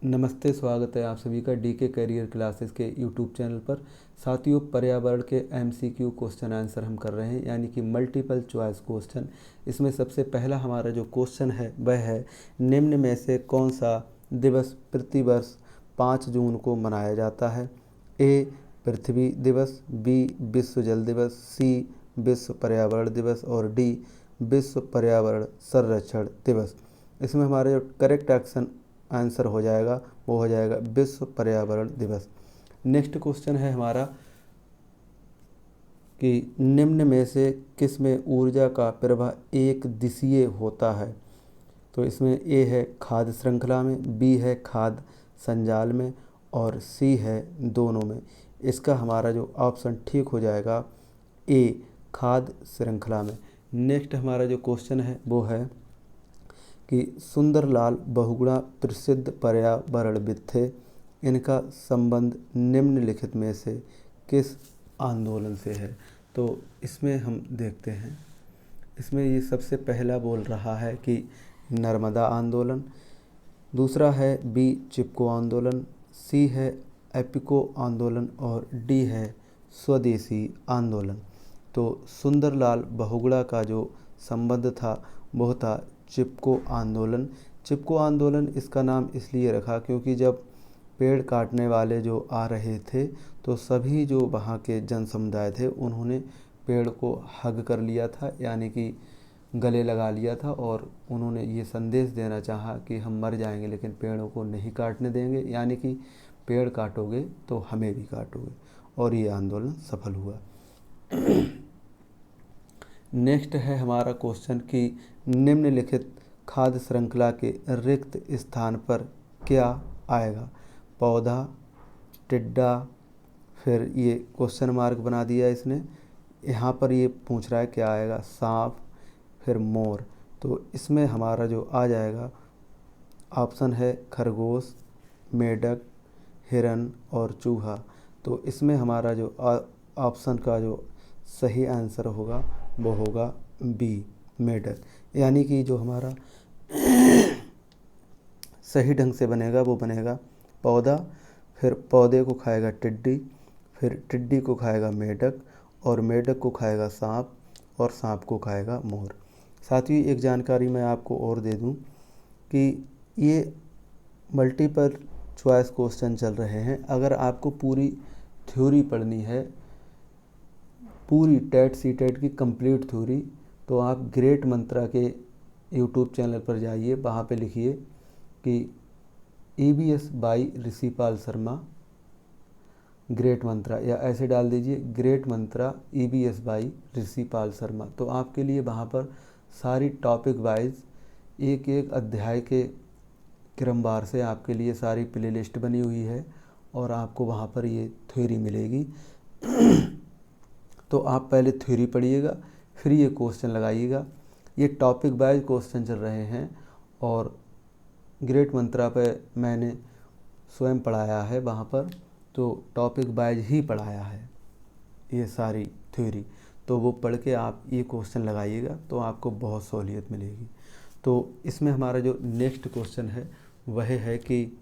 नमस्ते, स्वागत है आप सभी का डीके करियर क्लासेस के यूट्यूब चैनल पर। साथियों, पर्यावरण के एमसीक्यू क्वेश्चन आंसर हम कर रहे हैं, यानी कि मल्टीपल चॉइस क्वेश्चन। इसमें सबसे पहला हमारा जो क्वेश्चन है वह है, निम्न में से कौन सा दिवस प्रतिवर्ष 5 जून को मनाया जाता है? ए पृथ्वी दिवस, बी विश्व जल दिवस, सी विश्व पर्यावरण दिवस और डी विश्व पर्यावरण संरक्षण दिवस। इसमें हमारा जो करेक्ट आंसर हो जाएगा वो हो जाएगा विश्व पर्यावरण दिवस। नेक्स्ट क्वेश्चन है हमारा कि निम्न में से किस में ऊर्जा का प्रवाह एक दिशीय होता है? तो इसमें ए है खाद्य श्रृंखला में, बी है खाद्य संजाल में और सी है दोनों में। इसका हमारा जो ऑप्शन ठीक हो जाएगा ए खाद्य श्रृंखला में। नेक्स्ट हमारा जो क्वेश्चन है वो है कि सुंदरलाल बहुगुणा प्रसिद्ध पर्यावरणविद थे। इनका संबंध निम्नलिखित में से किस आंदोलन से है? तो इसमें हम देखते हैं, इसमें ये सबसे पहला बोल रहा है कि नर्मदा आंदोलन, दूसरा है बी चिपको आंदोलन, सी है एपिको आंदोलन और डी है स्वदेशी आंदोलन। तो सुंदरलाल बहुगुणा का जो संबंध था वो था चिपको आंदोलन। चिपको आंदोलन इसका नाम इसलिए रखा क्योंकि जब पेड़ काटने वाले जो आ रहे थे तो सभी जो वहाँ के जन समुदाय थे उन्होंने पेड़ को हग कर लिया था, यानी कि गले लगा लिया था, और उन्होंने ये संदेश देना चाहा कि हम मर जाएंगे लेकिन पेड़ों को नहीं काटने देंगे, यानी कि पेड़ काटोगे तो हमें भी काटोगे, और ये आंदोलन सफल हुआ। नेक्स्ट है हमारा क्वेश्चन कि निम्नलिखित खाद्य श्रृंखला के रिक्त स्थान पर क्या आएगा? पौधा, टिड्डा, फिर ये क्वेश्चन मार्क बना दिया इसने, यहाँ पर ये पूछ रहा है क्या आएगा, सांप, फिर मोर। तो इसमें हमारा जो आ जाएगा ऑप्शन है खरगोश, मेढक, हिरन और चूहा। तो इसमें हमारा जो ऑप्शन का जो सही आंसर होगा वो होगा बी मेढक, यानी कि जो हमारा सही ढंग से बनेगा वो बनेगा पौधा, फिर पौधे को खाएगा टिड्डी, फिर टिड्डी को खाएगा मेढक और मेढक को खाएगा सांप और सांप को खाएगा मोर। साथ ही एक जानकारी मैं आपको और दे दूं कि ये मल्टीपल चॉइस क्वेश्चन चल रहे हैं। अगर आपको पूरी थ्योरी पढ़नी है, पूरी टेट सी टेट की कंप्लीट थ्योरी, तो आप ग्रेट मंत्रा के यूट्यूब चैनल पर जाइए, वहाँ पे लिखिए कि EBS by Rishipal Sharma great Mantra, या ऐसे डाल दीजिए great Mantra EBS by Rishipal Sharma. तो आपके लिए वहाँ पर सारी टॉपिक वाइज एक एक अध्याय के क्रमवार से आपके लिए सारी प्लेलिस्ट बनी हुई है और आपको वहाँ पर ये थ्योरी मिलेगी। तो आप पहले थ्योरी पढ़िएगा, फिर ये क्वेश्चन लगाइएगा। ये टॉपिक वाइज क्वेश्चन चल रहे हैं और ग्रेट मंत्रा पे मैंने स्वयं पढ़ाया है, वहाँ पर तो टॉपिक वाइज ही पढ़ाया है ये सारी थ्योरी। तो वो पढ़ के आप ये क्वेश्चन लगाइएगा तो आपको बहुत सहूलियत मिलेगी। तो इसमें हमारा जो नेक्स्ट क्वेश्चन है वह है कि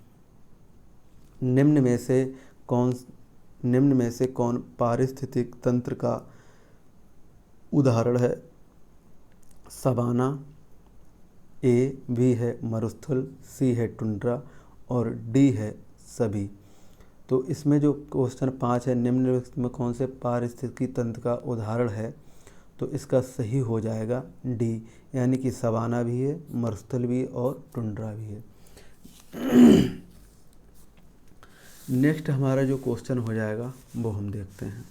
निम्न में से कौन पारिस्थितिक तंत्र का उदाहरण है? सवाना, ए बी है मरुस्थल, सी है टुंड्रा और डी है सभी। तो इसमें जो क्वेश्चन 5 है, निम्न में कौन से पारिस्थितिकी तंत्र का उदाहरण है, तो इसका सही हो जाएगा डी, यानी कि सवाना भी है, मरुस्थल भी और टुंड्रा भी है। नेक्स्ट हमारा जो क्वेश्चन हो जाएगा वो हम देखते हैं।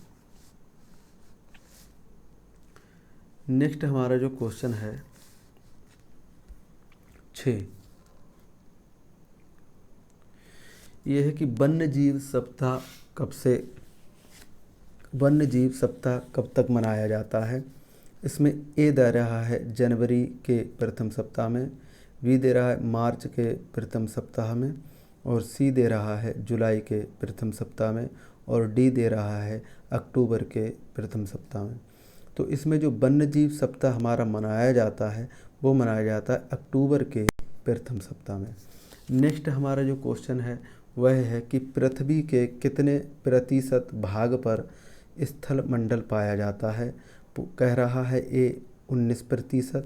नेक्स्ट हमारा जो क्वेश्चन है 6, ये है कि वन्य जीव सप्ताह कब तक मनाया जाता है? इसमें ए दे रहा है जनवरी के प्रथम सप्ताह में, बी दे रहा है मार्च के प्रथम सप्ताह में और सी दे रहा है जुलाई के प्रथम सप्ताह में और डी दे रहा है अक्टूबर के प्रथम सप्ताह में। तो इसमें जो वन्य जीव सप्ताह हमारा मनाया जाता है वो मनाया जाता है अक्टूबर के प्रथम सप्ताह में। नेक्स्ट हमारा जो क्वेश्चन है वह है कि पृथ्वी के कितने प्रतिशत भाग पर स्थल मंडल पाया जाता है। कह रहा है ए 19%,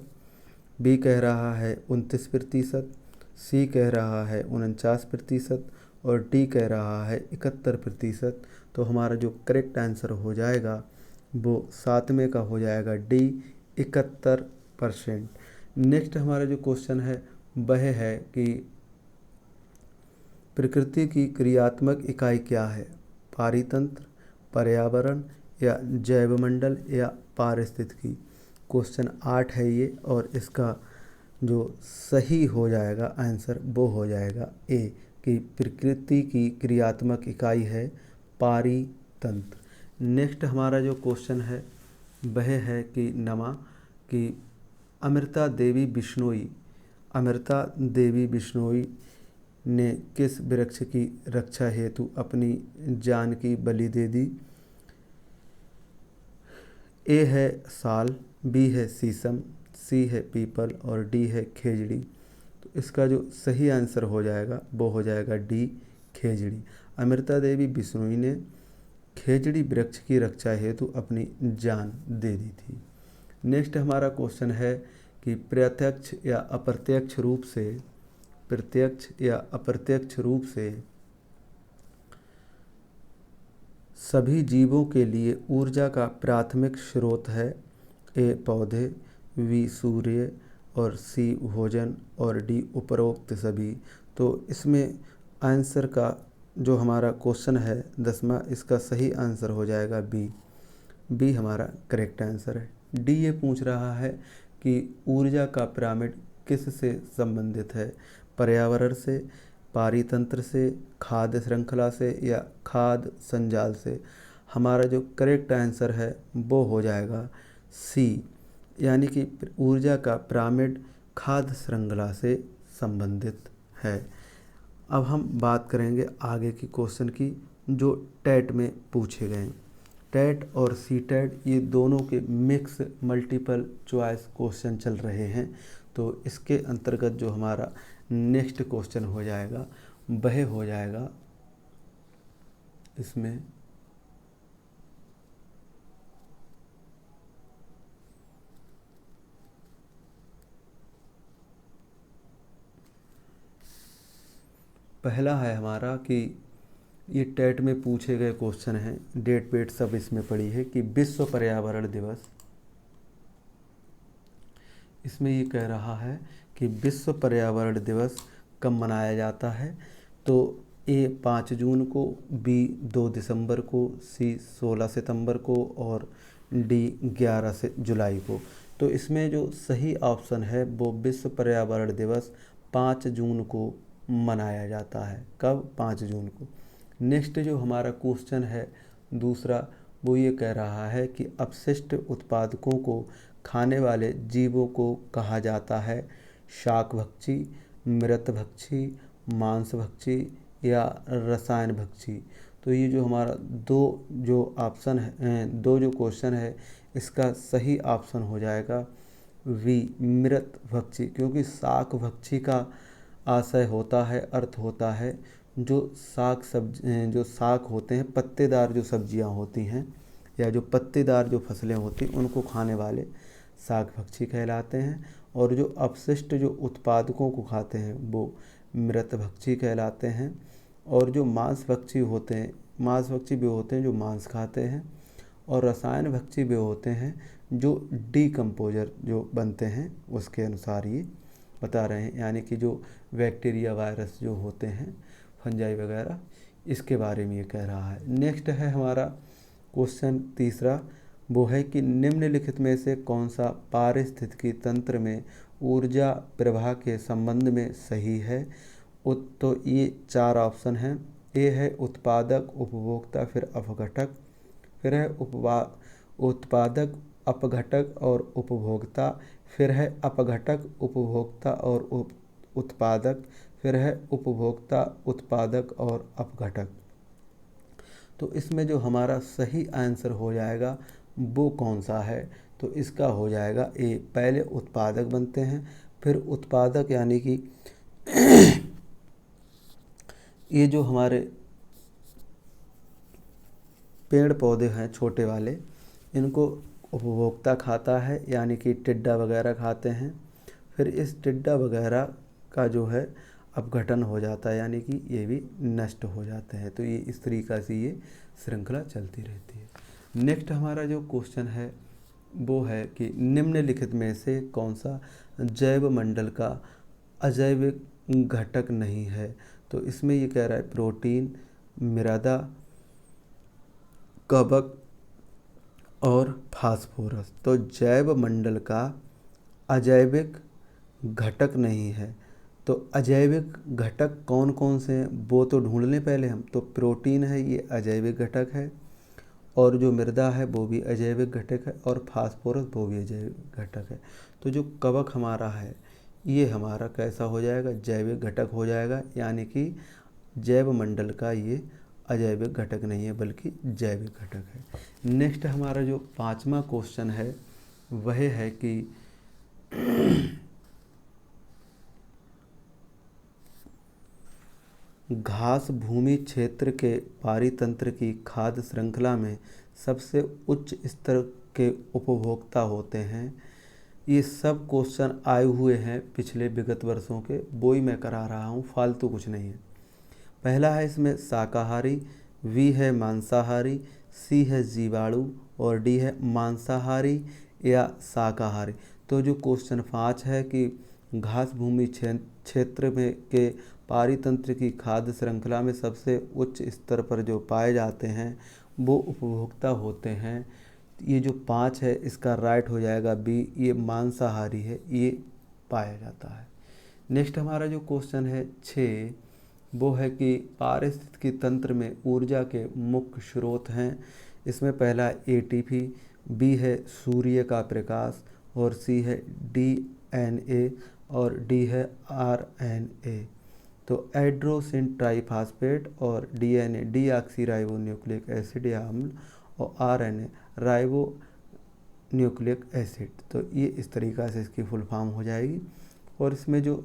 बी कह रहा है 29%, सी कह रहा है 49% और डी कह रहा है 71%। तो हमारा जो करेक्ट आंसर हो जाएगा वो 7वें का हो जाएगा डी, 71%। नेक्स्ट हमारा जो क्वेश्चन है वह है कि प्रकृति की क्रियात्मक इकाई क्या है। पारितंत्र, पर्यावरण या जैवमंडल या पारिस्थितिकी। क्वेश्चन 8 है ये, और इसका जो सही हो जाएगा आंसर वो हो जाएगा ए, कि प्रकृति की क्रियात्मक इकाई है पारितंत्र। नेक्स्ट हमारा जो क्वेश्चन है वह है कि कि अमृता देवी बिश्नोई ने किस वृक्ष की रक्षा हेतु अपनी जान की बलि दे दी। ए है साल, बी है शीशम, सी है पीपल और डी है खेजड़ी। तो इसका जो सही आंसर हो जाएगा वो हो जाएगा डी, खेजड़ी। अमृता देवी बिश्नोई ने खेजड़ी वृक्ष की रक्षा हेतु अपनी जान दे दी थी। नेक्स्ट हमारा क्वेश्चन है कि प्रत्यक्ष या अप्रत्यक्ष रूप से सभी जीवों के लिए ऊर्जा का प्राथमिक स्रोत है। ए पौधे, बी सूर्य और सी भोजन और डी उपरोक्त सभी। तो इसमें आंसर का जो हमारा क्वेश्चन है 10वां, इसका सही आंसर हो जाएगा बी हमारा करेक्ट आंसर है। डी ये पूछ रहा है कि ऊर्जा का पिरामिड किस से संबंधित है। पर्यावरण से, पारितंत्र से, खाद्य श्रृंखला से या खाद्य संजाल से। हमारा जो करेक्ट आंसर है वो हो जाएगा सी, यानी कि ऊर्जा का पिरामिड खाद्य श्रृंखला से संबंधित है। अब हम बात करेंगे आगे की क्वेश्चन की जो टेट में पूछे गए। टेट और सी टेट ये दोनों के मिक्स मल्टीपल चॉइस क्वेश्चन चल रहे हैं। तो इसके अंतर्गत जो हमारा नेक्स्ट क्वेश्चन हो जाएगा वह हो जाएगा इसमें पहला है हमारा कि ये टेट में पूछे गए क्वेश्चन हैं, डेट वेट सब इसमें पड़ी है कि विश्व पर्यावरण दिवस। इसमें ये कह रहा है कि विश्व पर्यावरण दिवस कब मनाया जाता है। तो ए 5 जून को, बी 2 दिसंबर को, सी 16 सितंबर को और डी 11 जुलाई को। तो इसमें जो सही ऑप्शन है वो विश्व पर्यावरण दिवस 5 जून को मनाया जाता है। कब? 5 जून को। नेक्स्ट जो हमारा क्वेश्चन है दूसरा, वो ये कह रहा है कि अपशिष्ट उत्पादकों को खाने वाले जीवों को कहा जाता है शाकभक्षी, मृतभक्षी, मांसभक्षी या रसायनभक्षी। तो ये जो हमारा दो जो ऑप्शन है, दो जो क्वेश्चन है, इसका सही ऑप्शन हो जाएगा वी, मृतभक्षी। क्योंकि शाकभक्षी का आशय होता है, अर्थ होता है जो शाक होते हैं, पत्तेदार जो सब्जियां होती हैं या जो पत्तेदार जो फसलें होती हैं उनको खाने वाले शाकभक्षी कहलाते हैं। और जो अपशिष्ट जो उत्पादकों को खाते हैं वो मृतभक्षी कहलाते हैं। और जो मांसभक्षी होते हैं, मांसभक्षी भी होते हैं जो मांस खाते हैं। और रसायनभक्षी भी होते हैं जो डीकम्पोजर जो बनते हैं उसके अनुसार ये बता रहे हैं, यानी कि जो बैक्टीरिया वायरस जो होते हैं, फंजाई वगैरह, इसके बारे में ये कह रहा है। नेक्स्ट है हमारा क्वेश्चन तीसरा, वो है कि निम्नलिखित में से कौन सा पारिस्थितिकी तंत्र में ऊर्जा प्रवाह के संबंध में सही है। तो ये 4 ऑप्शन हैं। ए है उत्पादक, उपभोक्ता, फिर अपघटक, फिर है उत्पादक, अपघटक और उपभोक्ता, फिर है अपघटक, उपभोक्ता और उत्पादक, फिर है उपभोक्ता, उत्पादक और अपघटक। तो इसमें जो हमारा सही आंसर हो जाएगा वो कौन सा है। तो इसका हो जाएगा ए, पहले उत्पादक बनते हैं, फिर उत्पादक यानी कि ये जो हमारे पेड़ पौधे हैं छोटे वाले, इनको उपभोक्ता खाता है, यानी कि टिड्डा वगैरह खाते हैं। फिर इस टिड्डा वगैरह का जो है अपघटन हो जाता है, यानी कि ये भी नष्ट हो जाते हैं। तो ये इस तरीक़ा से ये श्रृंखला चलती रहती है। नेक्स्ट हमारा जो क्वेश्चन है वो है कि निम्नलिखित में से कौन सा जैव मंडल का अजैविक घटक नहीं है। तो इसमें ये कह रहा है प्रोटीन, मृदा, कवक और फास्फोरस। तो जैव मंडल का अजैविक घटक नहीं है। तो अजैविक घटक कौन कौन से हैं वो तो ढूंढ लें पहले हम। तो प्रोटीन है, ये अजैविक घटक है, और जो मृदा है वो भी अजैविक घटक है, और फास्फोरस वो भी अजैविक घटक है। तो जो कवक हमारा है ये हमारा कैसा हो जाएगा, जैविक घटक हो जाएगा, यानी कि जैव मंडल का ये अजैविक घटक नहीं है बल्कि जैविक घटक है। नेक्स्ट हमारा जो 5वां क्वेश्चन है वह है कि घास भूमि क्षेत्र के पारितंत्र की खाद्य श्रृंखला में सबसे उच्च स्तर के उपभोक्ता होते हैं। ये सब क्वेश्चन आए हुए हैं पिछले विगत वर्षों के, वो ही मैं करा रहा हूँ, फालतू कुछ नहीं है। पहला है इसमें शाकाहारी, वी है मांसाहारी, सी है जीवाणु और डी है मांसाहारी या शाकाहारी। तो जो क्वेश्चन 5 है कि घास भूमि क्षेत्र में के पारितंत्र की खाद्य श्रृंखला में सबसे उच्च स्तर पर जो पाए जाते हैं वो उपभोक्ता होते हैं, ये जो 5 है इसका राइट हो जाएगा बी, ये मांसाहारी है, ये पाया जाता है। नेक्स्ट हमारा जो क्वेश्चन है 6 वो है कि पारिस्थितिकी तंत्र में ऊर्जा के मुख्य स्रोत हैं। इसमें पहला एटीपी, बी है सूर्य का प्रकाश, और सी है डीएनए, और डी है आरएनए। तो एड्रोसिन ट्राइफास्फेट और डीएनए डीऑक्सी राइबोन्यूक्लिक एसिड या अम्ल, और आरएनए राइबो न्यूक्लिक एसिड। तो ये इस तरीक़ा से इसकी फुल फॉर्म हो जाएगी। और इसमें जो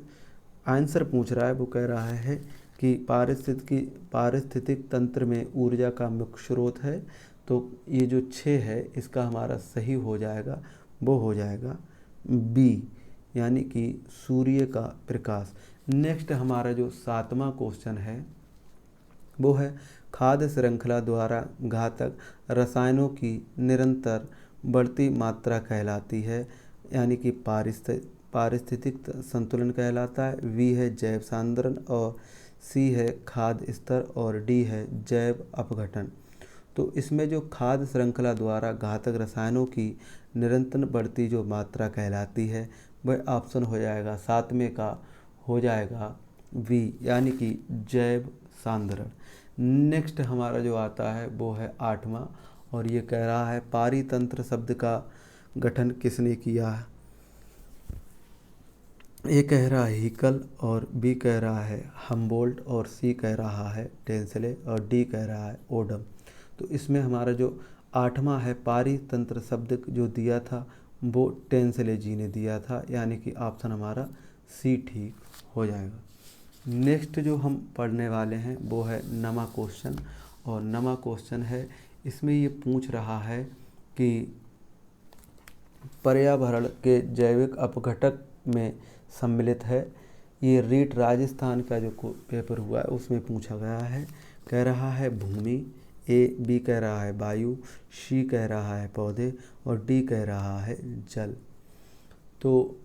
आंसर पूछ रहा है वो कह रहा है कि पारिस्थितिक तंत्र में ऊर्जा का मुख्य स्रोत है। तो ये जो 6 है इसका हमारा सही हो जाएगा, वो हो जाएगा बी, यानी कि सूर्य का प्रकाश। नेक्स्ट हमारा जो 7वां क्वेश्चन है वो है खाद्य श्रृंखला द्वारा घातक रसायनों की निरंतर बढ़ती मात्रा कहलाती है, यानी कि पारिस्थितिक संतुलन कहलाता है। वी है जैव सांद्रण, और सी है खाद्य स्तर, और डी है जैव अपघटन। तो इसमें जो खाद्य श्रृंखला द्वारा घातक रसायनों की निरंतर बढ़ती जो मात्रा कहलाती है वह ऑप्शन हो जाएगा 7वें का हो जाएगा वी, यानी कि जैव सांद्रण। नेक्स्ट हमारा जो आता है वो है 8वां, और ये कह रहा है पारितंत्र शब्द का गठन किसने किया है। ए कह रहा है हीकल, और बी कह रहा है हम्बोल्ट, और सी कह रहा है टेंसले, और डी कह रहा है ओडम। तो इसमें हमारा जो 8वां है पारितंत्र शब्द जो दिया था वो टेंसले जी ने दिया था, यानी कि ऑप्शन हमारा सी ठीक हो जाएगा। नेक्स्ट जो हम पढ़ने वाले हैं वो है 9वां क्वेश्चन, और 9वां क्वेश्चन है इसमें ये पूछ रहा है कि पर्यावरण के जैविक अपघटक में सम्मिलित है। ये रीट राजस्थान का जो पेपर हुआ है उसमें पूछा गया है। कह रहा है भूमि, ए, बी कह रहा है वायु, सी कह रहा है पौधे, और डी कह रहा है जल। तो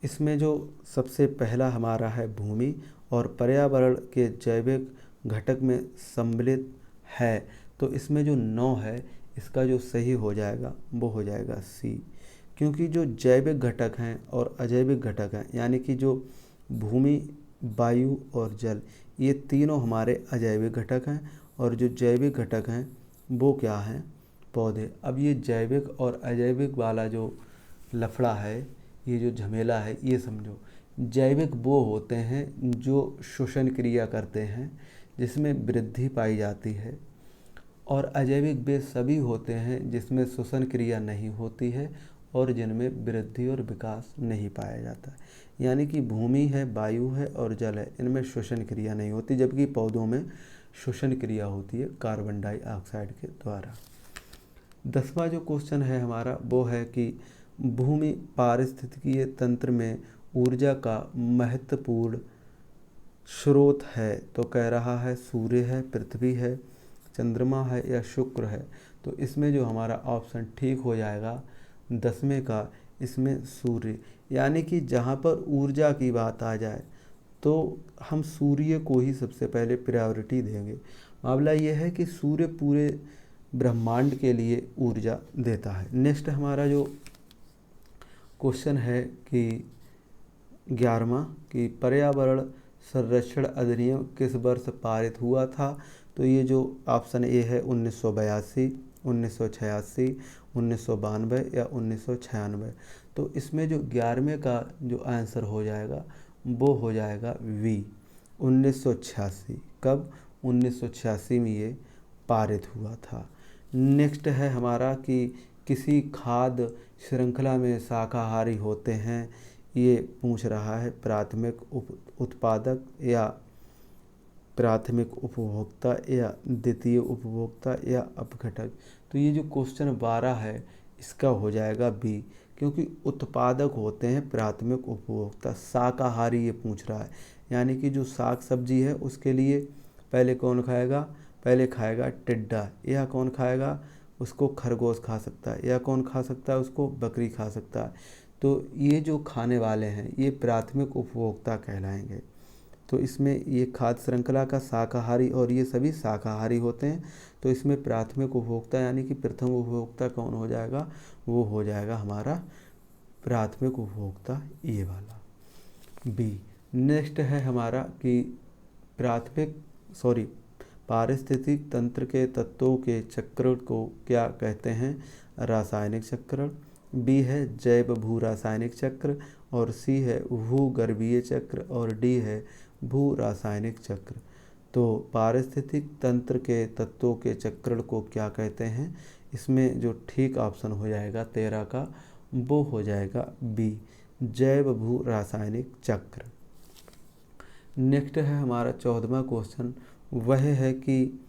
इसमें जो सबसे पहला हमारा है भूमि, और पर्यावरण के जैविक घटक में सम्मिलित है। तो इसमें जो 9 है इसका जो सही हो जाएगा वो हो जाएगा सी, क्योंकि जो जैविक घटक हैं और अजैविक घटक हैं, यानी कि जो भूमि, वायु और जल, ये तीनों हमारे अजैविक घटक हैं, और जो जैविक घटक हैं वो क्या हैं, पौधे। अब ये जैविक और अजैविक वाला जो लफड़ा है, ये जो झमेला है, ये समझो। जैविक वो होते हैं जो श्वसन क्रिया करते हैं जिसमें वृद्धि पाई जाती है, और अजैविक वे सभी होते हैं जिसमें श्वसन क्रिया नहीं होती है और जिनमें वृद्धि और विकास नहीं पाया जाता है। यानी कि भूमि है, वायु है और जल है, इनमें श्वसन क्रिया नहीं होती, जबकि पौधों में श्वसन क्रिया होती है कार्बन डाइऑक्साइड के द्वारा। 10वां जो क्वेश्चन है हमारा वो है कि भूमि पारिस्थितिकीय तंत्र में ऊर्जा का महत्वपूर्ण स्रोत है, तो कह रहा है सूर्य है, पृथ्वी है, चंद्रमा है या शुक्र है। तो इसमें जो हमारा ऑप्शन ठीक हो जाएगा 10वें का, इसमें सूर्य। यानी कि जहाँ पर ऊर्जा की बात आ जाए तो हम सूर्य को ही सबसे पहले प्रायोरिटी देंगे। मामला ये है कि सूर्य पूरे ब्रह्मांड के लिए ऊर्जा देता है। नेक्स्ट हमारा जो क्वेश्चन है कि 11वां कि पर्यावरण संरक्षण अधिनियम किस वर्ष पारित हुआ था। तो ये जो ऑप्शन ए है 1982, 1986, 1992 या 1996। तो इसमें जो 11वें का जो आंसर हो जाएगा वो हो जाएगा वी, 1986। कब? 1986 में ये पारित हुआ था। नेक्स्ट है हमारा कि किसी खाद्य श्रृंखला में शाकाहारी होते हैं, ये पूछ रहा है प्राथमिक उत्पादक या प्राथमिक उपभोक्ता या द्वितीय उपभोक्ता या अपघटक। तो ये जो क्वेश्चन 12 है इसका हो जाएगा बी, क्योंकि उत्पादक होते हैं प्राथमिक उपभोक्ता। शाकाहारी ये पूछ रहा है, यानी कि जो साग सब्जी है उसके लिए पहले कौन खाएगा? पहले खाएगा टिड्डा, या कौन खाएगा? उसको खरगोश खा सकता है, या कौन खा सकता है? उसको बकरी खा सकता है। तो ये जो खाने वाले हैं ये प्राथमिक उपभोक्ता कहलाएंगे। तो इसमें ये खाद्य श्रृंखला का शाकाहारी और ये सभी शाकाहारी होते हैं। तो इसमें प्राथमिक उपभोक्ता यानी कि प्रथम उपभोक्ता कौन हो जाएगा? वो हो जाएगा हमारा प्राथमिक उपभोक्ता, ये वाला बी। नेक्स्ट है हमारा कि पारिस्थितिक तंत्र के तत्वों के चक्र को क्या कहते हैं? रासायनिक चक्र। बी है जैव भू रासायनिक चक्र, और सी है भूगर्भीय चक्र, और डी है भू रासायनिक चक्र। तो पारिस्थितिक तंत्र के तत्वों के चक्र को क्या कहते हैं? इसमें जो ठीक ऑप्शन हो जाएगा 13 का वो हो जाएगा बी, जैव भू रासायनिक चक्र। नेक्स्ट है हमारा 14वां क्वेश्चन, वह है कि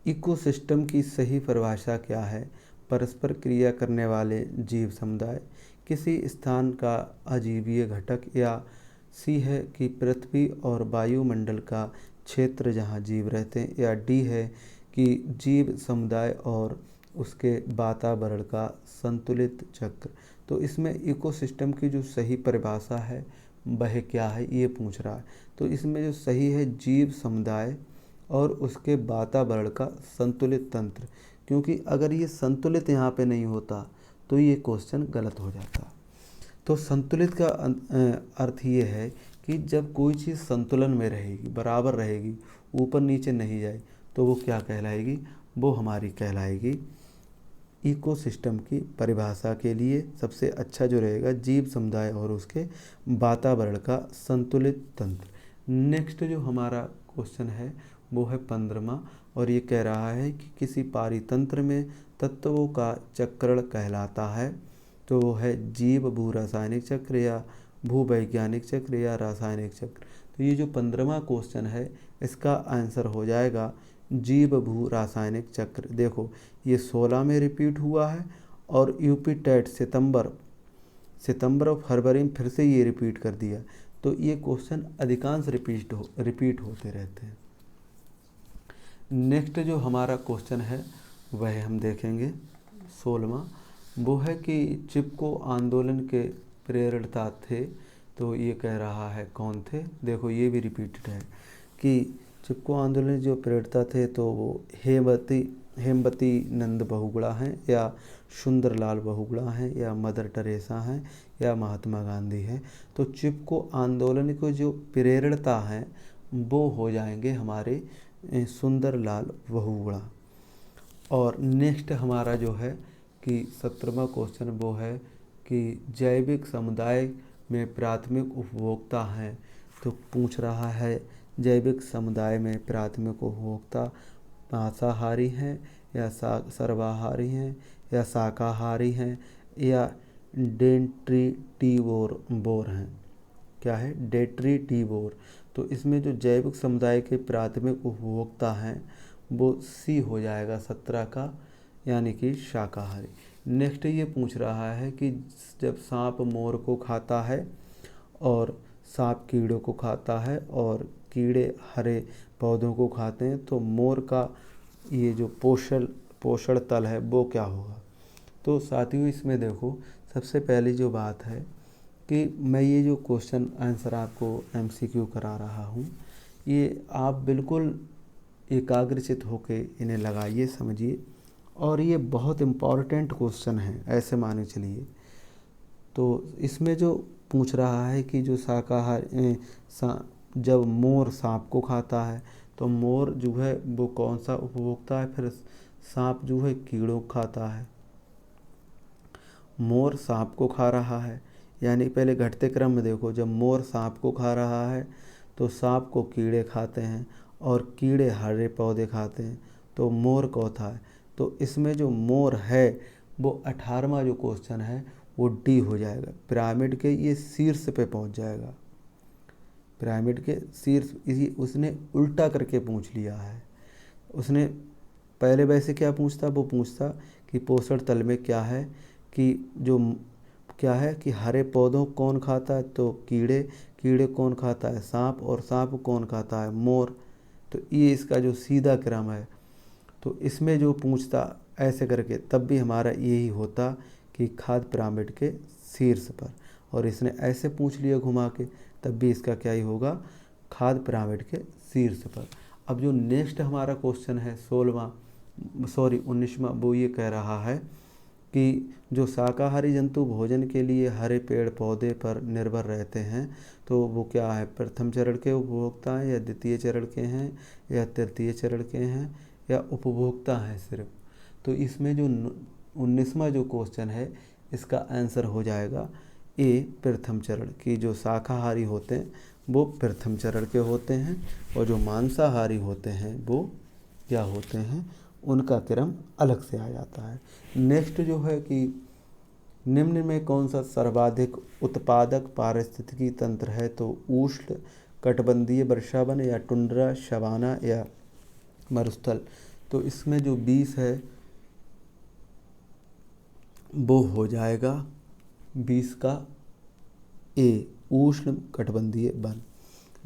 इकोसिस्टम की सही परिभाषा क्या है? परस्पर क्रिया करने वाले जीव समुदाय, किसी स्थान का अजीवीय घटक, या सी है कि पृथ्वी और वायुमंडल का क्षेत्र जहाँ जीव रहते हैं, या डी है कि जीव समुदाय और उसके वातावरण का संतुलित चक्र। तो इसमें इकोसिस्टम की जो सही परिभाषा है वह क्या है ये पूछ रहा है। तो इसमें जो सही है जीव समुदाय और उसके वातावरण का संतुलित तंत्र, क्योंकि अगर ये संतुलित यहाँ पे नहीं होता तो ये क्वेश्चन गलत हो जाता। तो संतुलित का अर्थ ये है कि जब कोई चीज़ संतुलन में रहेगी, बराबर रहेगी, ऊपर नीचे नहीं जाए, तो वो क्या कहलाएगी? वो हमारी कहलाएगी इकोसिस्टम की परिभाषा के लिए सबसे अच्छा जो रहेगा जीव समुदाय और उसके वातावरण का संतुलित तंत्र। नेक्स्ट जो हमारा क्वेश्चन है वो है 15वां, और ये कह रहा है कि किसी पारितंत्र में तत्वों का चक्रण कहलाता है। तो वो है जीव भू रासायनिक चक्र, या भूवैज्ञानिक चक्र, या रासायनिक चक्र। तो ये जो 15वां क्वेश्चन है इसका आंसर हो जाएगा जीव भू रासायनिक चक्र। देखो ये 16 में रिपीट हुआ है, और यूपी टेट सितंबर और फरवरी में फिर से ये रिपीट कर दिया। तो ये क्वेश्चन अधिकांश रिपीट होते रहते हैं। नेक्स्ट जो हमारा क्वेश्चन है वह हम देखेंगे 16वां, वो है कि चिपको आंदोलन के प्रेरणता थे। तो ये कह रहा है कौन थे? देखो ये भी रिपीटेड है कि चिपको आंदोलन जो प्रेरणता थे तो वो हेमवती नंद बहुगुणा हैं, या सुंदरलाल बहुगुणा हैं, या मदर टेरेसा हैं, या महात्मा गांधी हैं। तो चिपको आंदोलन को जो प्रेरणता हैं वो हो जाएंगे हमारे सुंदरलाल बहुगुणा। और नेक्स्ट हमारा जो है कि 17वां क्वेश्चन वो है कि जैविक समुदाय में प्राथमिक उपभोक्ता हैं। तो पूछ रहा है जैविक समुदाय में प्राथमिक उपभोक्ता मांसाहारी हैं, या सर्वाहारी हैं, या शाकाहारी हैं, या डेट्रीटिवोर बोर हैं। क्या है? डेट्रीटिवोर। तो इसमें जो जैविक समुदाय के प्राथमिक उपभोक्ता हैं वो सी हो जाएगा 17 का, यानी कि शाकाहारी। नेक्स्ट ये पूछ रहा है कि जब सांप मोर को खाता है और सांप कीड़ों को खाता है और कीड़े हरे पौधों को खाते हैं तो मोर का ये जो पोषण तल है वो क्या होगा? तो साथियों इसमें देखो, सबसे पहली जो बात है कि मैं ये जो क्वेश्चन आंसर आपको एमसीक्यू करा रहा हूँ, ये आप बिल्कुल एकाग्रचित होके इन्हें लगाइए, समझिए, और ये बहुत इम्पॉर्टेंट क्वेश्चन है, ऐसे माने चलिए। तो इसमें जो पूछ रहा है कि जो जब मोर सांप को खाता है तो मोर जो है वो कौन सा उपभोक्ता है, फिर सांप जो है कीड़ों को खाता है। मोर सांप को खा रहा है, यानी पहले घटते क्रम में देखो, जब मोर सांप को खा रहा है तो सांप को कीड़े खाते हैं और कीड़े हरे पौधे खाते हैं, तो मोर कौथा है। तो इसमें जो मोर है वो 18वां जो क्वेश्चन है वो डी हो जाएगा, पिरामिड के ये शीर्ष पे पहुंच जाएगा। पिरामिड के शीर्ष, इसी उसने उल्टा करके पूछ लिया है। उसने पहले वैसे क्या पूछता, वो पूछता कि पोषण तल में क्या है, कि जो क्या है कि हरे पौधों कौन खाता है, तो कीड़े, कीड़े कौन खाता है, सांप, और सांप कौन खाता है, मोर। तो ये इसका जो सीधा क्रम है। तो इसमें जो पूछता ऐसे करके तब भी हमारा यही होता कि खाद्य पिरामिड के शीर्ष पर, और इसने ऐसे पूछ लिया घुमा के तब भी इसका क्या ही होगा, खाद्य पिरामिड के शीर्ष पर। अब जो नेक्स्ट हमारा क्वेश्चन है 19वां, वो ये कह रहा है कि जो शाकाहारी जंतु भोजन के लिए हरे पेड़ पौधे पर निर्भर रहते हैं तो वो क्या है, प्रथम चरण के उपभोक्ता हैं या द्वितीय चरण के हैं या तृतीय चरण के हैं या उपभोक्ता हैं सिर्फ। तो इसमें जो 19वां जो क्वेश्चन है इसका आंसर हो जाएगा ए, प्रथम चरण की। जो शाकाहारी होते हैं वो प्रथम चरण के होते हैं और जो मांसाहारी होते हैं वो क्या होते हैं, उनका क्रम अलग से आ जाता है। नेक्स्ट जो है कि निम्न में कौन सा सर्वाधिक उत्पादक पारिस्थितिकी तंत्र है, तो उष्ण कटिबंधीय वर्षावन या टुंड्रा सवाना या मरुस्थल। तो इसमें जो 20 है वो हो जाएगा 20 का ए, उष्ण कटिबंधीय वन।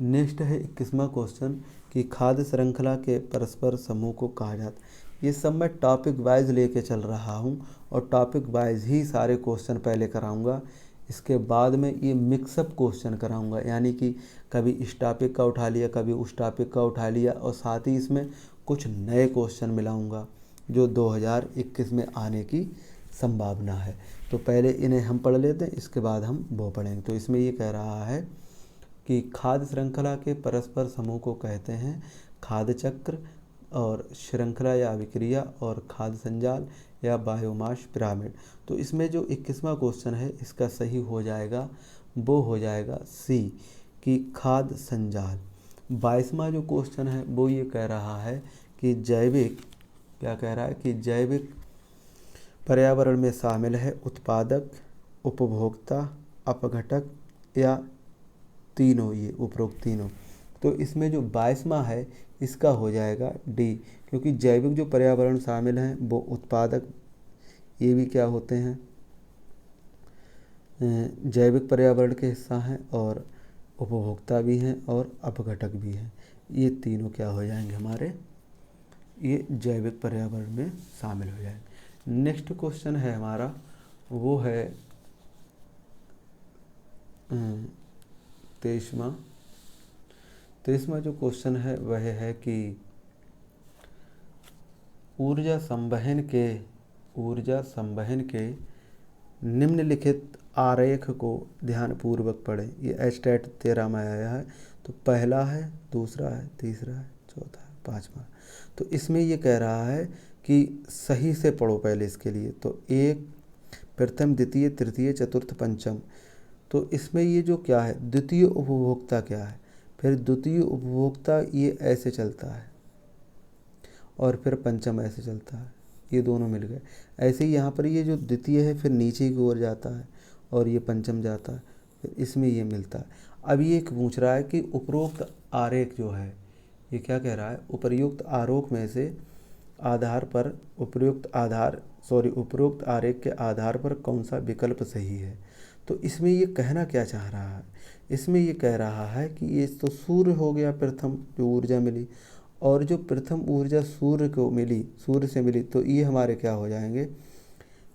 नेक्स्ट है 21वां क्वेश्चन कि खाद्य श्रृंखला के परस्पर समूह को कहा जाता है। ये सब मैं टॉपिक वाइज लेके चल रहा हूँ और टॉपिक वाइज ही सारे क्वेश्चन पहले कराऊंगा, इसके बाद में ये मिक्सअप क्वेश्चन कराऊंगा, यानी कि कभी इस टॉपिक का उठा लिया कभी उस टॉपिक का उठा लिया, और साथ ही इसमें कुछ नए क्वेश्चन मिलाऊंगा जो 2021 में आने की संभावना है। तो पहले इन्हें हम पढ़ लेते हैं, इसके बाद हम वो पढ़ेंगे। तो इसमें ये कह रहा है कि खाद्य श्रृंखला के परस्पर समूह को कहते हैं खाद्य चक्र और श्रृंखला या अभिक्रिया और खाद्य संजाल या बायोमास पिरामिड। तो इसमें जो 21वां क्वेश्चन है इसका सही हो जाएगा, वो हो जाएगा सी कि खाद्य संजाल। 22वां जो क्वेश्चन है वो ये कह रहा है कि जैविक, क्या कह रहा है कि जैविक पर्यावरण में शामिल है उत्पादक, उपभोक्ता, अपघटक या तीनों, ये उपरोक्त तीनों। तो इसमें जो 22वां है इसका हो जाएगा डी, क्योंकि जैविक जो पर्यावरण शामिल हैं वो उत्पादक, ये भी क्या होते हैं, जैविक पर्यावरण के हिस्सा हैं, और उपभोक्ता भी हैं और अपघटक भी हैं। ये तीनों क्या हो जाएंगे हमारे, ये जैविक पर्यावरण में शामिल हो जाएंगे। नेक्स्ट क्वेश्चन है हमारा, वो है 23वां जो क्वेश्चन है वह है कि ऊर्जा संवहन के निम्नलिखित आरेख को ध्यानपूर्वक पढ़ें। ये एस्टेट 13 में आया है। तो पहला है, दूसरा है, तीसरा है, चौथा है, 5वां। तो इसमें ये कह रहा है कि सही से पढ़ो पहले इसके लिए। तो एक, प्रथम, द्वितीय, तृतीय, चतुर्थ, पंचम। तो इसमें ये जो क्या है, द्वितीय उपभोक्ता क्या है, फिर द्वितीय उपभोक्ता ये ऐसे चलता है और फिर पंचम ऐसे चलता है, ये दोनों मिल गए। ऐसे ही यहाँ पर ये जो द्वितीय है फिर नीचे की ओर जाता है और ये पंचम जाता है, फिर इसमें ये मिलता है। अब ये पूछ रहा है कि उपरोक्त आरेख जो है, ये क्या कह रहा है, उपर्युक्त आरोख में से आधार पर उपरोक्त आरेख के आधार पर कौन सा विकल्प सही है। तो इसमें ये कहना क्या चाह रहा है, इसमें ये कह रहा है कि ये तो सूर्य हो गया प्रथम जो ऊर्जा मिली, और जो प्रथम ऊर्जा सूर्य को मिली, सूर्य से मिली, तो ये हमारे क्या हो जाएंगे,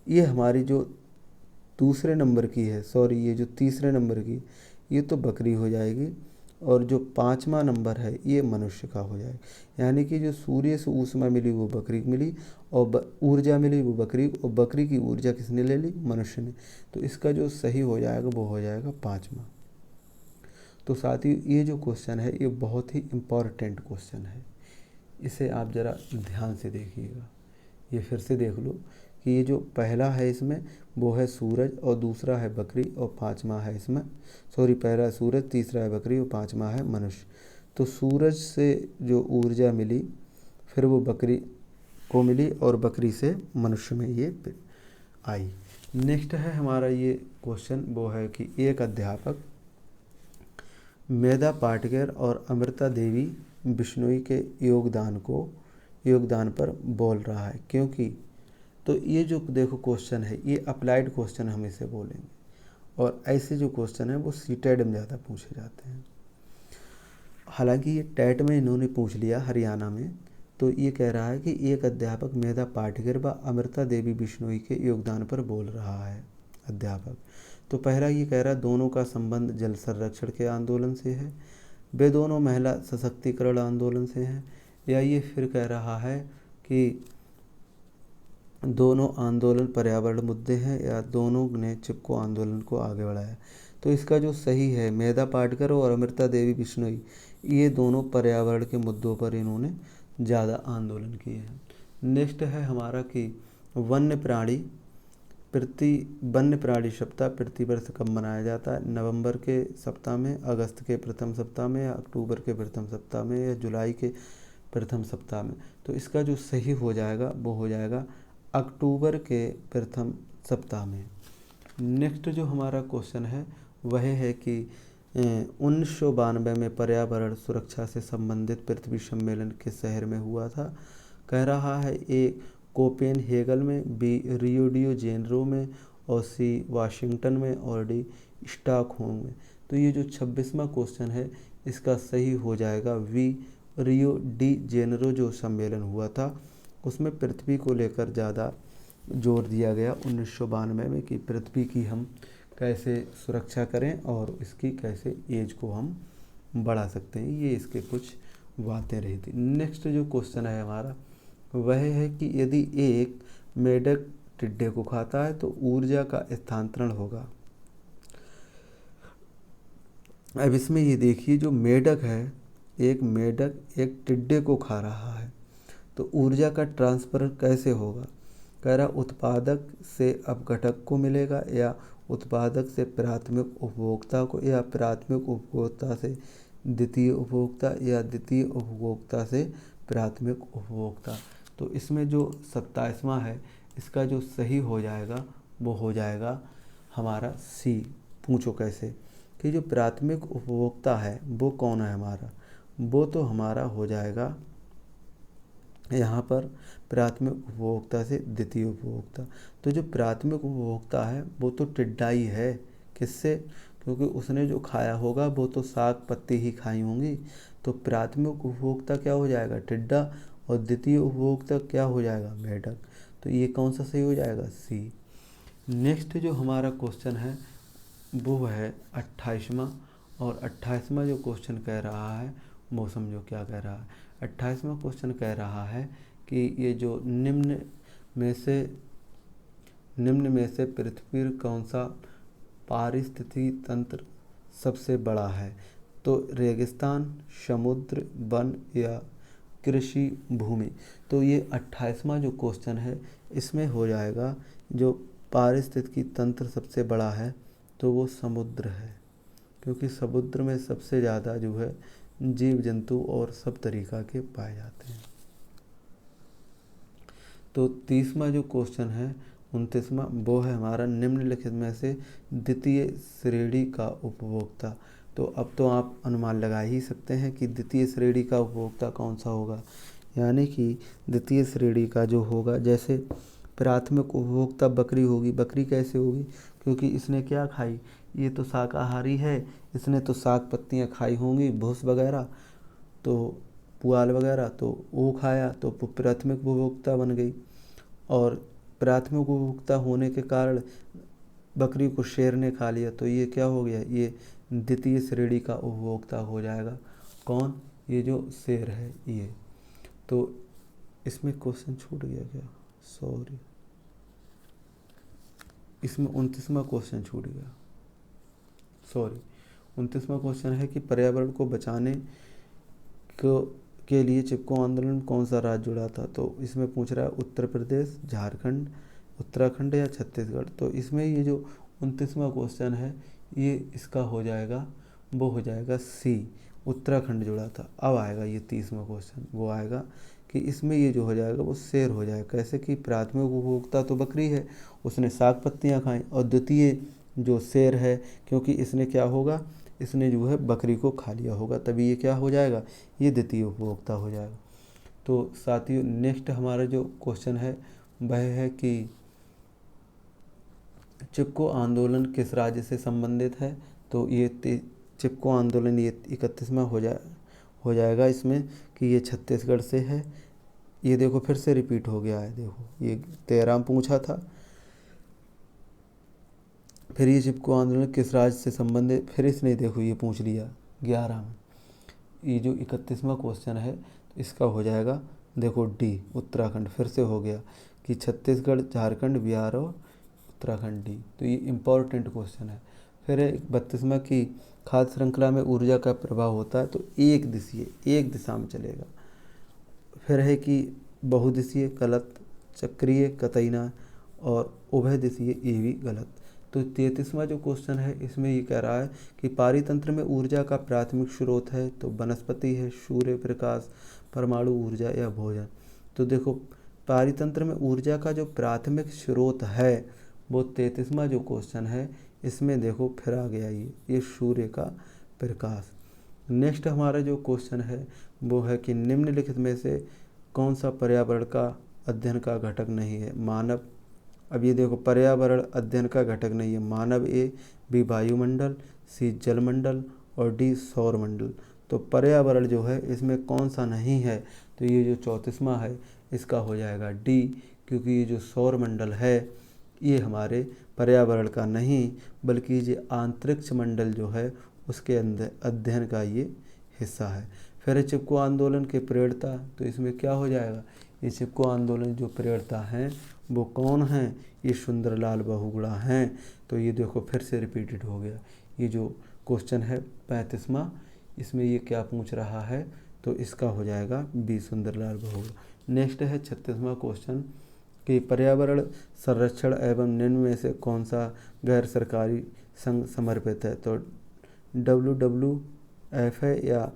ये हमारी जो दूसरे नंबर की है, ये जो तीसरे नंबर की, ये तो बकरी हो जाएगी, और जो पाँचवा नंबर है ये मनुष्य का हो जाएगा। यानी कि जो सूर्य से ऊष्मा मिली वो बकरी को मिली, और ऊर्जा मिली वो बकरी, और बकरी की ऊर्जा किसने ले ली, मनुष्य ने। तो इसका जो सही हो जाएगा वो हो जाएगा पाँचवा। तो साथ ही ये जो क्वेश्चन है ये बहुत ही इम्पॉर्टेंट क्वेश्चन है, इसे आप ज़रा ध्यान से देखिएगा। ये फिर से देख लो कि ये जो पहला है इसमें वो है सूरज, और दूसरा है बकरी, और पाँचवा है इसमें पहला है सूरज, तीसरा है बकरी, और पाँचवा है मनुष्य। तो सूरज से जो ऊर्जा मिली फिर वो बकरी को मिली, और बकरी से मनुष्य में ये आई। नेक्स्ट है हमारा ये क्वेश्चन, वो है कि एक अध्यापक मेधा पाटकर और अमृता देवी बिश्नोई के योगदान पर बोल रहा है, क्योंकि तो ये जो देखो क्वेश्चन है ये अप्लाइड क्वेश्चन हम इसे बोलेंगे, और ऐसे जो क्वेश्चन है वो सीटेड में ज़्यादा पूछे जाते हैं। हालांकि ये टेट में इन्होंने पूछ लिया हरियाणा में। तो ये कह रहा है कि एक अध्यापक मेधा पाटकर व अमृता देवी बिश्नोई के योगदान पर बोल रहा है अध्यापक। तो पहला ये कह रहा है दोनों का संबंध जल संरक्षण के आंदोलन से है, वे दोनों महिला सशक्तिकरण आंदोलन से हैं, या ये फिर कह रहा है कि दोनों आंदोलन पर्यावरण मुद्दे हैं, या दोनों ने चिपको आंदोलन को आगे बढ़ाया। तो इसका जो सही है, मेधा पाटकर और अमृता देवी बिश्नोई ये दोनों पर्यावरण के मुद्दों पर इन्होंने ज़्यादा आंदोलन किए हैं। नेक्स्ट है हमारा कि वन्य प्राणी सप्ताह प्रतिवर्ष कब मनाया जाता है, नवंबर के सप्ताह में, अगस्त के प्रथम सप्ताह में, या अक्टूबर के प्रथम सप्ताह में, या जुलाई के प्रथम सप्ताह में। तो इसका जो सही हो जाएगा वो हो जाएगा अक्टूबर के प्रथम सप्ताह में। नेक्स्ट जो हमारा क्वेश्चन है वह है कि 1992 में पर्यावरण सुरक्षा से संबंधित पृथ्वी सम्मेलन किस शहर में हुआ था। कह रहा है ए कोपेनहेगन में, बी रियो डी जेनेरो में, और सी वाशिंगटन में, और डी स्टॉकहोम में। तो ये जो 26वां क्वेश्चन है इसका सही हो जाएगा वी रियो डी जेनेरो जो सम्मेलन हुआ था उसमें पृथ्वी को लेकर ज़्यादा जोर दिया गया 1992 में कि पृथ्वी की हम कैसे सुरक्षा करें और इसकी कैसे एज को हम बढ़ा सकते हैं, ये इसके कुछ बातें रही थी। नेक्स्ट जो क्वेश्चन है हमारा वह है कि यदि एक मेढक टिड्डे को खाता है तो ऊर्जा का स्थानांतरण होगा। अब इसमें ये देखिए जो मेढक है, एक मेढक एक टिड्डे को खा रहा है तो ऊर्जा का ट्रांसफर कैसे होगा। कह रहा उत्पादक से अपघटक को मिलेगा, या उत्पादक से प्राथमिक उपभोक्ता को, या प्राथमिक उपभोक्ता से द्वितीय उपभोक्ता, या द्वितीय उपभोक्ता से प्राथमिक उपभोक्ता। तो इसमें जो 27वां है इसका जो सही हो जाएगा वो हो जाएगा हमारा सी। पूछो कैसे, कि जो प्राथमिक उपभोक्ता है वो कौन है हमारा, वो तो हमारा हो जाएगा यहाँ पर प्राथमिक उपभोक्ता से द्वितीय उपभोक्ता। तो जो प्राथमिक उपभोक्ता है वो तो टिड्डा ही है। किससे, क्योंकि उसने जो खाया होगा वो तो साग पत्ती ही खाई होंगी। तो प्राथमिक उपभोक्ता क्या हो जाएगा, टिड्डा, और द्वितीय उपभोक्ता क्या हो जाएगा, मेढक। तो ये कौन सा सही हो जाएगा, सी। नेक्स्ट जो हमारा क्वेश्चन है वो है 28वां, और 28वां जो क्वेश्चन कह रहा है वो समझो क्या कह रहा है। 28वां क्वेश्चन कह रहा है कि ये जो निम्न में से पृथ्वी कौन सा पारिस्थितिकी तंत्र सबसे बड़ा है। तो रेगिस्तान, समुद्र, वन, या कृषि भूमि। तो ये 28वां जो क्वेश्चन है इसमें हो जाएगा जो पारिस्थितिकी तंत्र सबसे बड़ा है तो वो समुद्र है, क्योंकि समुद्र में सबसे ज़्यादा जो है जीव जंतु और सब तरीका के पाए जाते हैं। तो 30वां जो क्वेश्चन है 29वां, वो है हमारा निम्नलिखित में से द्वितीय श्रेणी का उपभोक्ता। तो अब तो आप अनुमान लगा ही सकते हैं कि द्वितीय श्रेणी का उपभोक्ता कौन सा होगा। यानी कि द्वितीय श्रेणी का जो होगा, जैसे प्राथमिक उपभोक्ता बकरी होगी। बकरी कैसे होगी? क्योंकि इसने क्या खाई, ये तो शाकाहारी है, इसने तो साग पत्तियाँ खाई होंगी, भूस वगैरह, तो पुआल वगैरह, तो वो खाया तो प्राथमिक उपभोक्ता बन गई। और प्राथमिक उपभोक्ता होने के कारण बकरी को शेर ने खा लिया, तो ये क्या हो गया, ये द्वितीय श्रेणी का उपभोक्ता हो जाएगा। कौन? ये जो शेर है ये। तो इसमें क्वेश्चन छूट गया क्या? सॉरी, इसमें 29वां क्वेश्चन छूट गया, सॉरी। 29वां क्वेश्चन है कि पर्यावरण को बचाने को के लिए चिपको आंदोलन कौन सा राज्य जुड़ा था? तो इसमें पूछ रहा है उत्तर प्रदेश, झारखंड, उत्तराखंड या छत्तीसगढ़। तो इसमें ये जो 29वां क्वेश्चन है ये इसका हो जाएगा, वो हो जाएगा सी, उत्तराखंड जुड़ा था। अब आएगा ये 30वां क्वेश्चन, वो आएगा कि इसमें ये जो हो जाएगा वो शेर हो जाएगा। कैसे कि प्राथमिक उपभोक्ता तो बकरी है, उसने साग पत्तियाँ खाई, और द्वितीय जो शेर है, क्योंकि इसने क्या होगा, इसने जो है बकरी को खा लिया होगा, तभी ये क्या हो जाएगा, ये द्वितीय उपभोक्ता हो जाएगा। तो साथियों नेक्स्ट हमारा जो क्वेश्चन है वह है कि चिपको आंदोलन किस राज्य से संबंधित है? तो ये चिपको आंदोलन ये 31वां हो जाएगा इसमें कि ये छत्तीसगढ़ से है। ये देखो फिर से रिपीट हो गया है, देखो ये 13 पूछा था, फिर ये चिपको आंदोलन किस राज्य से संबंधित, फिर इसने देखो ये पूछ लिया 11 में। ये जो 31वां क्वेश्चन है इसका हो जाएगा देखो डी, उत्तराखंड। फिर से हो गया कि छत्तीसगढ़, झारखंड, बिहार और उत्तराखंड, डी। तो ये इम्पोर्टेंट क्वेश्चन है। फिर है 32वां की खाद्य श्रृंखला में ऊर्जा का प्रभाव होता है, तो एक दिशीय, एक दिशा में चलेगा। फिर है कि बहुदिशीय, गलत, चक्रीय, कतई ना, और उभय दिशीय, ये भी गलत। तो 33वां जो क्वेश्चन है इसमें ये कह रहा है कि पारितंत्र में ऊर्जा का प्राथमिक स्रोत है, तो वनस्पति है, सूर्य प्रकाश, परमाणु ऊर्जा या भोजन। तो देखो पारितंत्र में ऊर्जा का जो प्राथमिक स्रोत है वो 33वां जो क्वेश्चन है इसमें देखो फिर आ गया ये सूर्य का प्रकाश। नेक्स्ट हमारा जो क्वेश्चन है वो है कि निम्नलिखित में से कौन सा पर्यावरण का अध्ययन का घटक नहीं है? मानव। अब ये देखो पर्यावरण अध्ययन का घटक नहीं है, मानव ए, बी वायुमंडल, सी जलमंडल और डी सौरमंडल। तो पर्यावरण जो है इसमें कौन सा नहीं है? तो ये जो 34वां है इसका हो जाएगा डी, क्योंकि ये जो सौरमंडल है ये हमारे पर्यावरण का नहीं बल्कि ये अंतरिक्ष मंडल जो है उसके अंदर अध्ययन का ये हिस्सा है। फिर चिपको आंदोलन के प्रेरता, तो इसमें क्या हो जाएगा, ये चिपको आंदोलन जो प्रेरता हैं वो कौन हैं? ये सुंदरलाल बहुगुणा हैं। तो ये देखो फिर से रिपीटेड हो गया। ये जो क्वेश्चन है 35वां, इसमें ये क्या पूछ रहा है? तो इसका हो जाएगा बी, सुंदरलाल बहुगुणा। नेक्स्ट है 36वां क्वेश्चन कि पर्यावरण संरक्षण एवं निम्न में से कौन सा गैर सरकारी संघ समर्पित है? तो WWF है, या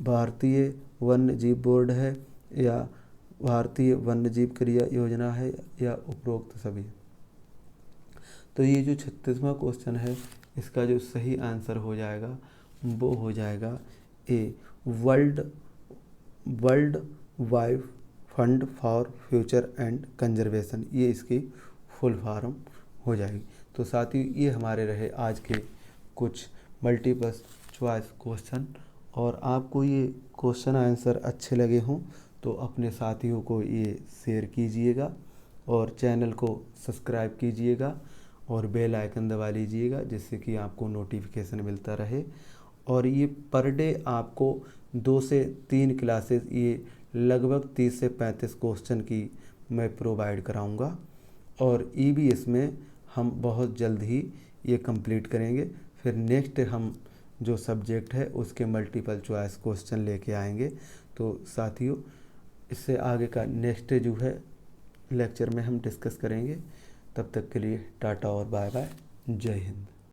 भारतीय वन्य जीव बोर्ड है, या भारतीय वन्य जीव क्रिया योजना है, या उपरोक्त सभी। तो ये जो 36वां क्वेश्चन है इसका जो सही आंसर हो जाएगा वो हो जाएगा ए, world wide fund for future and conservation, ये इसकी फुल फॉर्म हो जाएगी। तो साथ ही ये हमारे रहे आज के कुछ मल्टीपल चॉइस क्वेश्चन, और आपको ये क्वेश्चन आंसर अच्छे लगे हों तो अपने साथियों को ये शेयर कीजिएगा और चैनल को सब्सक्राइब कीजिएगा और बेल आइकन दबा लीजिएगा जिससे कि आपको नोटिफिकेशन मिलता रहे। और ये पर डे आपको 2 से 3 क्लासेस, ये लगभग 30 से 35 क्वेश्चन की मैं प्रोवाइड कराऊंगा, और EVS में हम बहुत जल्द ही ये कंप्लीट करेंगे। फिर नेक्स्ट हम जो सब्जेक्ट है उसके मल्टीपल चॉइस क्वेश्चन लेके आएंगे। तो साथियों इससे आगे का नेक्स्ट जो है लेक्चर में हम डिस्कस करेंगे। तब तक के लिए टाटा और बाय बाय, जय हिंद।